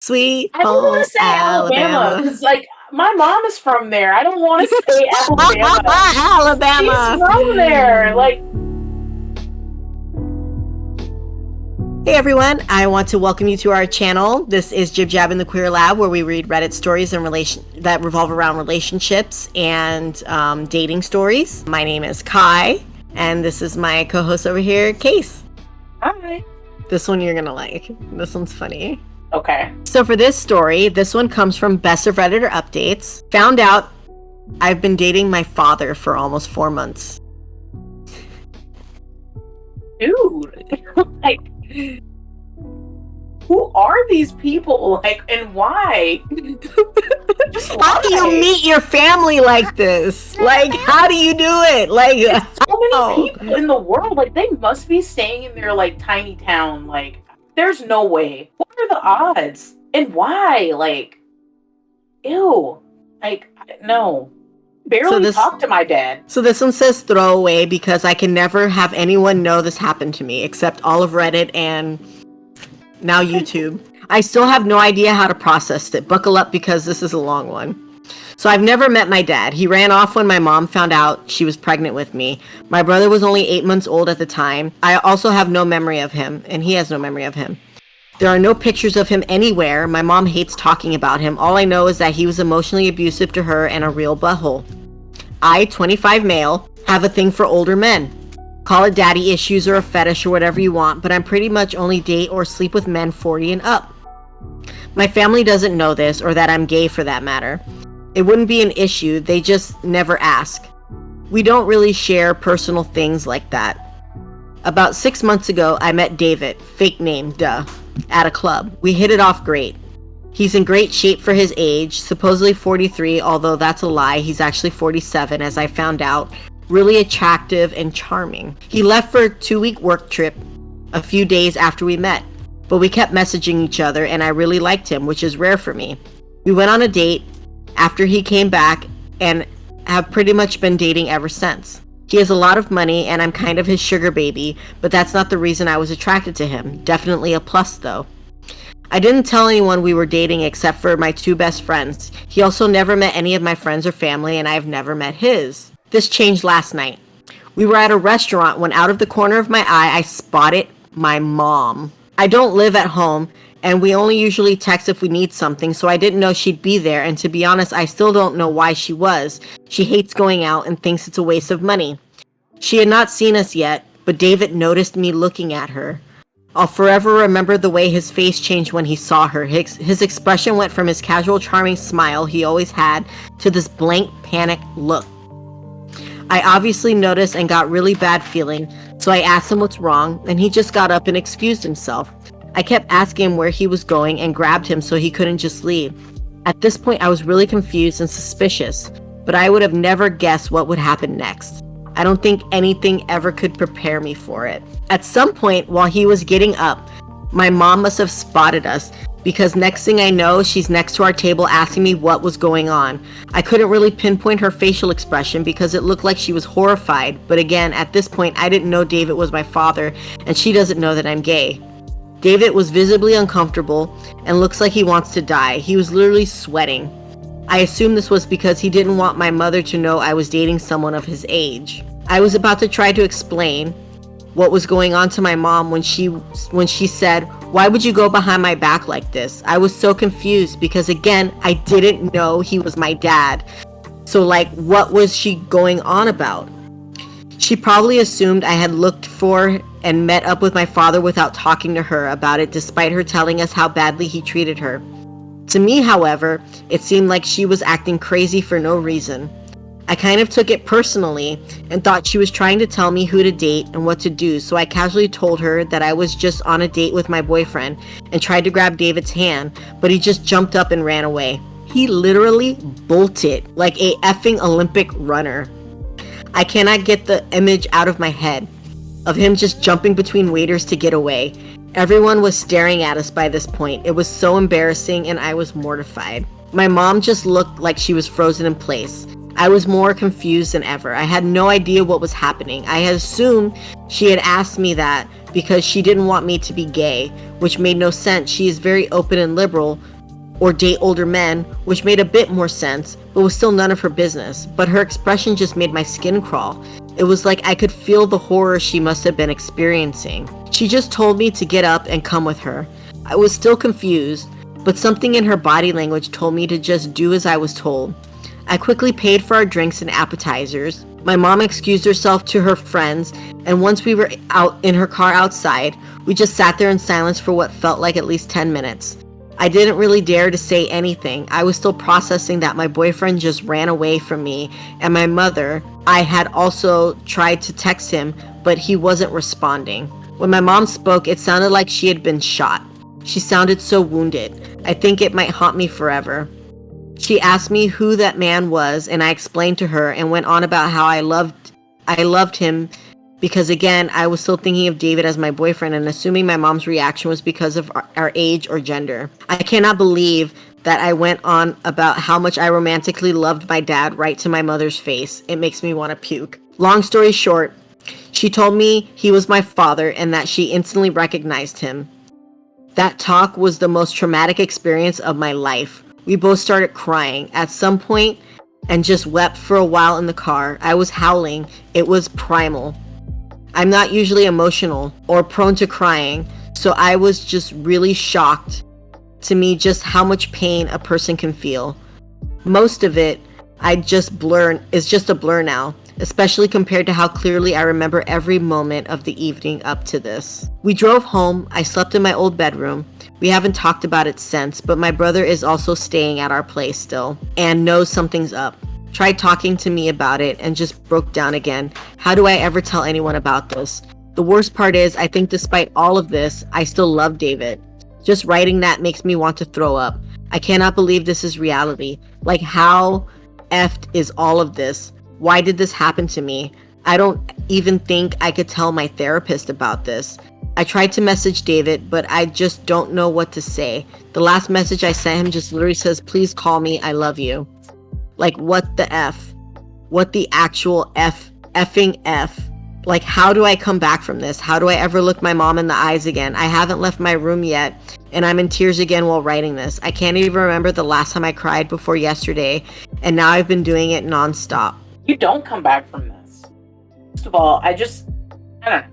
Sweet I don't want home to say Alabama Alabama. because, like, my mom is from there. I don't want to say Alabama. She's Alabama. from there. Like, Hey everyone, I want to welcome you to our channel. This is Jib Jab in the Queer Lab, where we read Reddit stories and that revolve around relationships and dating stories. My name is Kai, and this is my co-host over here, Case. hi. This one you're gonna like. This one's funny. Okay. So for this story, this one comes from Best of Redditor Updates. Found out I've been dating my father for almost 4 months. Dude. Like, who are these people? Like, and why? Just How do you why? meet your family like this? Like, how do you do it? Like, There's so many how? people in the world. Like, they must be staying in their, like, tiny town. Like, there's no way. What are the odds? And why? Like, ew. Like, no. Barely talk to my dad. So this one says throwaway because I can never have anyone know this happened to me except all of Reddit and now YouTube. I still have no idea how to process it. Buckle up because this is a long one. So I've never met my dad. He ran off when my mom found out she was pregnant with me. My brother was only 8 months old at the time. I also have no memory of him, and he has no memory of him. There are no pictures of him anywhere. My mom hates talking about him. All I know is that he was emotionally abusive to her and a real butthole. I, 25 male, have a thing for older men. Call it daddy issues or a fetish or whatever you want, but I'm pretty much only date or sleep with men 40 and up. My family doesn't know this, or that I'm gay for that matter. It wouldn't be an issue, they just never ask. We don't really share personal things like that. About 6 months ago, I met David, fake name, duh, at a club. We hit it off great. He's in great shape for his age, supposedly 43, although that's a lie. He's actually 47, as I found out. Really attractive and charming. He left for a 2-week work trip a few days after we met, but we kept messaging each other and I really liked him, which is rare for me. We went on a date after he came back and have pretty much been dating ever since. He has a lot of money and I'm kind of his sugar baby, but that's not the reason I was attracted to him. Definitely a plus though. I didn't tell anyone we were dating except for my 2 best friends. He also never met any of my friends or family, and I've never met his. This changed last night. We were at a restaurant when out of the corner of my eye, I spotted my mom. I don't live at home, and we only usually text if we need something, so I didn't know she'd be there, and to be honest, I still don't know why she was. She hates going out and thinks it's a waste of money. She had not seen us yet, but David noticed me looking at her. I'll forever remember the way his face changed when he saw her. His expression went from his casual, charming smile he always had to this blank, panic look. I obviously noticed and got really bad feeling, so I asked him what's wrong, and he just got up and excused himself. I kept asking him where he was going and grabbed him so he couldn't just leave. At this point, I was really confused and suspicious, but I would have never guessed what would happen next. I don't think anything ever could prepare me for it. At some point, while he was getting up, my mom must have spotted us, because next thing I know, she's next to our table asking me what was going on. I couldn't really pinpoint her facial expression because it looked like she was horrified, but again, at this point, I didn't know David was my father, and she doesn't know that I'm gay. David was visibly uncomfortable and looks like he wants to die. He was literally sweating. I assume this was because he didn't want my mother to know I was dating someone of his age. I was about to try to explain what was going on to my mom when she said, "Why would you go behind my back like this?" I was so confused because again, I didn't know he was my dad. So like, what was she going on about? She probably assumed I had looked for and met up with my father without talking to her about it, despite her telling us how badly he treated her. To me, however, it seemed like she was acting crazy for no reason. I kind of took it personally and thought she was trying to tell me who to date and what to do, so I casually told her that I was just on a date with my boyfriend and tried to grab David's hand, but he just jumped up and ran away. He literally bolted like a effing Olympic runner. I cannot get the image out of my head of him just jumping between waiters to get away. Everyone was staring at us by this point. It was so embarrassing and I was mortified. My mom just looked like she was frozen in place. I was more confused than ever. I had no idea what was happening. I had assumed she had asked me that because she didn't want me to be gay, which made no sense. She is very open and liberal, or date older men, which made a bit more sense, but was still none of her business. But her expression just made my skin crawl. It was like I could feel the horror she must have been experiencing. She just told me to get up and come with her. I was still confused, but something in her body language told me to just do as I was told. I quickly paid for our drinks and appetizers. My mom excused herself to her friends, and once we were out in her car outside, we just sat there in silence for what felt like at least 10 minutes. I didn't really dare to say anything. I was still processing that my boyfriend just ran away from me, and my mother. I had also tried to text him, but he wasn't responding. When my mom spoke, it sounded like she had been shot. She sounded so wounded. I think it might haunt me forever. She asked me who that man was, and I explained to her and went on about how I loved him because, again, I was still thinking of David as my boyfriend and assuming my mom's reaction was because of our age or gender. I cannot believe that I went on about how much I romantically loved my dad right to my mother's face. It makes me want to puke. Long story short, she told me he was my father and that she instantly recognized him. That talk was the most traumatic experience of my life. We both started crying at some point and just wept for a while in the car. I was howling. It was primal. I'm not usually emotional or prone to crying, so I was just really shocked to me just how much pain a person can feel. Most of it is just a blur now, especially compared to how clearly I remember every moment of the evening up to this. We drove home. I slept in my old bedroom. We haven't talked about it since, but my brother is also staying at our place still and knows something's up. Tried talking to me about it and just broke down again. How do I ever tell anyone about this? The worst part is, I think despite all of this, I still love David. Just writing that makes me want to throw up. I cannot believe this is reality. Like, how effed is all of this? Why did this happen to me? I don't even think I could tell my therapist about this. I tried to message David, but I just don't know what to say. The last message I sent him just literally says, please call me, I love you. Like, what the F? What the actual effing F? Like, how do I come back from this? How do I ever look my mom in the eyes again? I haven't left my room yet, and I'm in tears again while writing this. I can't even remember the last time I cried before yesterday, and now I've been doing it nonstop. You don't come back from this. First of all, I don't know.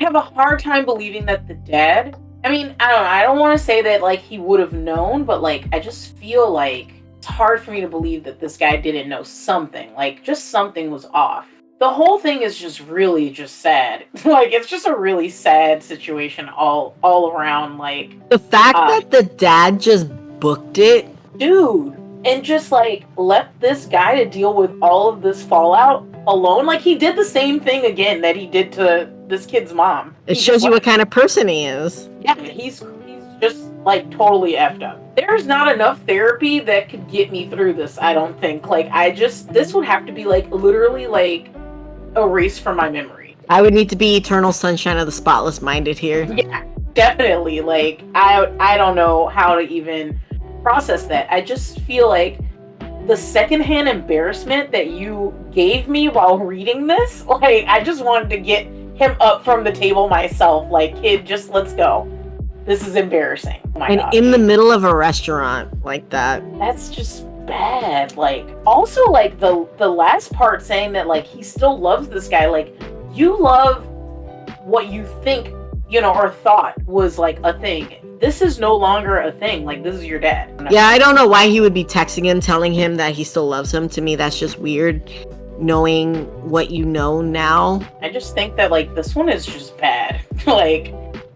I have a hard time believing that the dad, I mean, I don't know, I don't want to say that, like, he would have known, but, like, I just feel like it's hard for me to believe that this guy didn't know something. Like, just something was off. The whole thing is just really just sad. Like, it's just a really sad situation all around, like. The fact that the dad just booked it? Dude, and just, like, left this guy to deal with all of this fallout alone. Like, he did the same thing again that he did to this kid's mom. It shows you what kind of person he is. Yeah, he's just, like, totally effed up. There's not enough therapy that could get me through this, I don't think. Like, this would have to be, like, literally, like, erased from my memory. I would need to be eternal sunshine of the spotless minded here. Yeah, definitely. Like, I don't know how to even process that. I just feel like the secondhand embarrassment that you gave me while reading this, like, I just wanted to get him up from the table myself. Like, kid, just let's go. This is embarrassing. Oh my God. In the middle of a restaurant like that. That's just bad. Like, also, like, the last part saying that, like, he still loves this guy. Like, you love what you think, you know, or thought was, like, a thing. This is no longer a thing. Like, this is your dad. Yeah, I don't know why he would be texting him, telling him that he still loves him. To me, that's just weird, knowing what you know now. I just think that, like, this one is just bad. Like,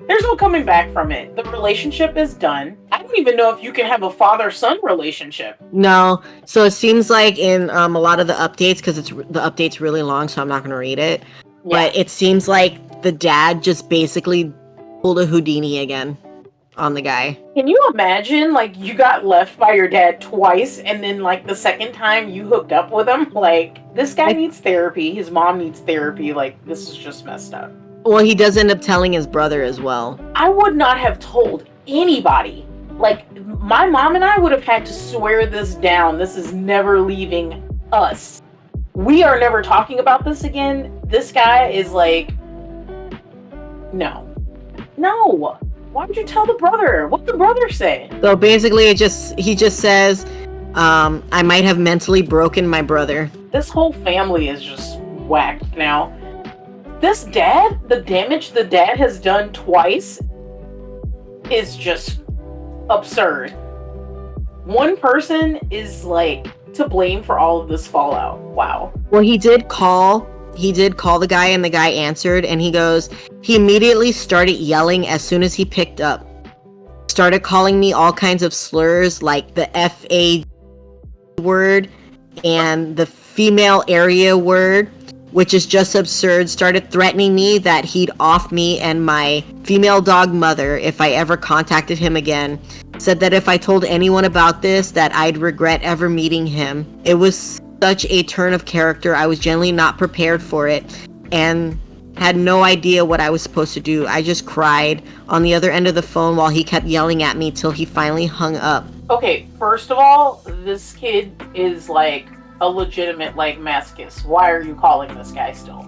there's no coming back from it. The relationship is done. I don't even know if you can have a father-son relationship. No. So it seems like in a lot of the updates, because the update's really long, so I'm not going to read it. Yeah. But it seems like the dad just basically pulled a Houdini again on the guy. Can you imagine, like, you got left by your dad twice, and then, like, the second time you hooked up with him? Like, this guy needs therapy. His mom needs therapy. Like, this is just messed up. Well, he does end up telling his brother as well. I would not have told anybody. Like, my mom and I would have had to swear this down. This is never leaving us. We are never talking about this again. This guy is like, no. Why would you tell the brother? What'd the brother say? So basically, he just says, I might have mentally broken my brother. This whole family is just whacked now. This dad, the damage the dad has done twice is just absurd. One person is like to blame for all of this fallout. Wow. Well, he did call the guy, and the guy answered, and he goes, he immediately started yelling as soon as he picked up. Started calling me all kinds of slurs like the F-A word and the female area word, which is just absurd. Started threatening me that he'd off me and my female dog mother if I ever contacted him again. Said that if I told anyone about this, that I'd regret ever meeting him. It was such a turn of character. I was genuinely not prepared for it and had no idea what I was supposed to do. I just cried on the other end of the phone while he kept yelling at me till he finally hung up. Okay, first of all, this kid is like a legitimate like masochist. Why are you calling this guy still?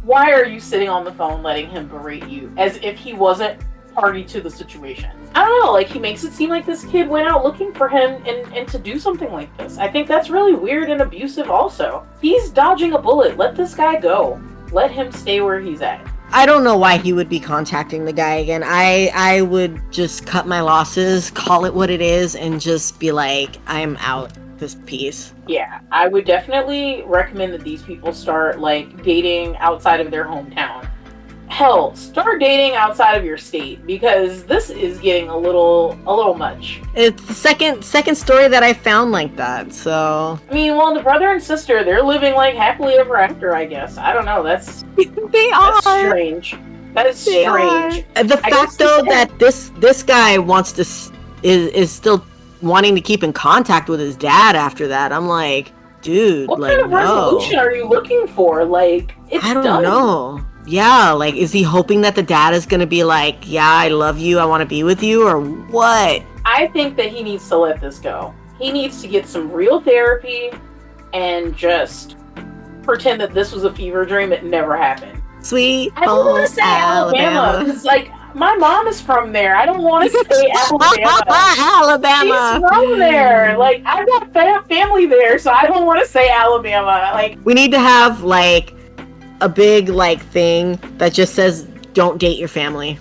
Why are you sitting on the phone letting him berate you as if he wasn't party to the situation? I don't know, like he makes it seem like this kid went out looking for him and to do something like this. I think that's really weird and abusive also. He's dodging a bullet. Let this guy go. Let him stay where he's at. I don't know why he would be contacting the guy again. I would just cut my losses, call it what it is, and just be like, I'm out this piece. Yeah, I would definitely recommend that these people start like dating outside of their hometown. Hell, start dating outside of your state, because this is getting a little much. It's the second story that I found like that, so I mean, well, the brother and sister, they're living like happily ever after, I guess. I don't know, that's that's strange. That is strange. The fact though that this guy wants to is still wanting to keep in contact with his dad after that. I'm like, dude, what like, kind of resolution are you looking for? Like, it's I don't done. know. Yeah, like, is he hoping that the dad is gonna be like, yeah, I love you, I want to be with you, or what? I think that he needs to let this go. He needs to get some real therapy and just pretend that this was a fever dream. It never happened. Sweet I don't want to say Alabama. Because, like, my mom is from there. I don't want to say Alabama. Alabama. She's from there. Like, I've got family there, so I don't want to say Alabama. Like, we need to have, like, a big, like, thing that just says, don't date your family.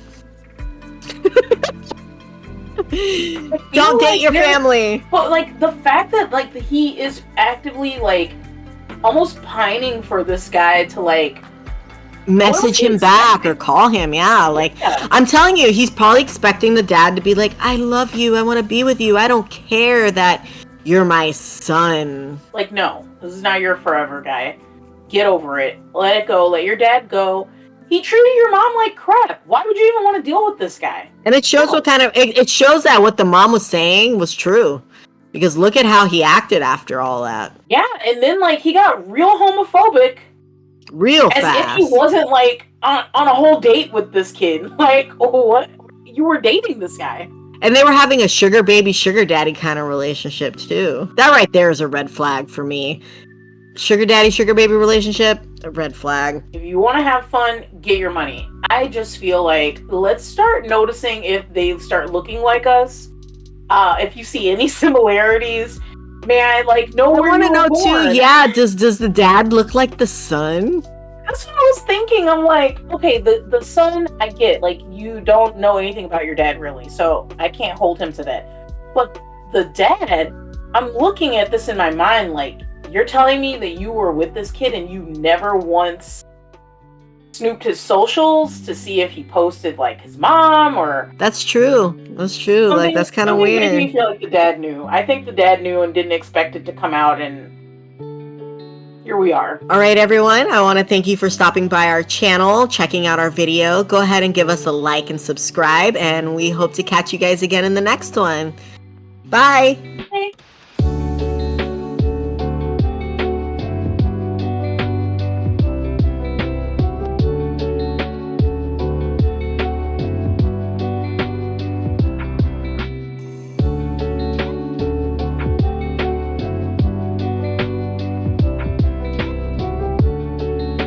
Don't date your family. But, like, the fact that, like, he is actively, like, almost pining for this guy to, like, message him back or call him. Yeah, like, yeah. I'm telling you, he's probably expecting the dad to be like, I love you, I want to be with you, I don't care that you're my son. Like, no, this is not your forever guy. Get over it. Let it go. Let your dad go. He treated your mom like crap. Why would you even want to deal with this guy? And it shows what kind of it shows that what the mom was saying was true. Because look at how he acted after all that. Yeah, and then like he got real homophobic. Real as fast. If he wasn't like on a whole date with this kid. Like, oh, what? You were dating this guy. And they were having a sugar baby, sugar daddy kind of relationship too. That right there is a red flag for me. Sugar daddy, sugar baby relationship, a red flag. If you want to have fun, get your money. I just feel like let's start noticing if they start looking like us. If you see any similarities, may I like know where you were born? I want to know too. Yeah, does the dad look like the son? That's what I was thinking. I'm like, okay, the son, I get, like, you don't know anything about your dad really, so I can't hold him to that. But the dad, I'm looking at this in my mind like, you're telling me that you were with this kid and you never once snooped his socials to see if he posted like his mom or... That's true. That's true. Like, that's kind of weird. It made me feel like the dad knew. I think the dad knew and didn't expect it to come out, and here we are. All right, everyone. I want to thank you for stopping by our channel, checking out our video. Go ahead and give us a like and subscribe, and we hope to catch you guys again in the next one. Bye.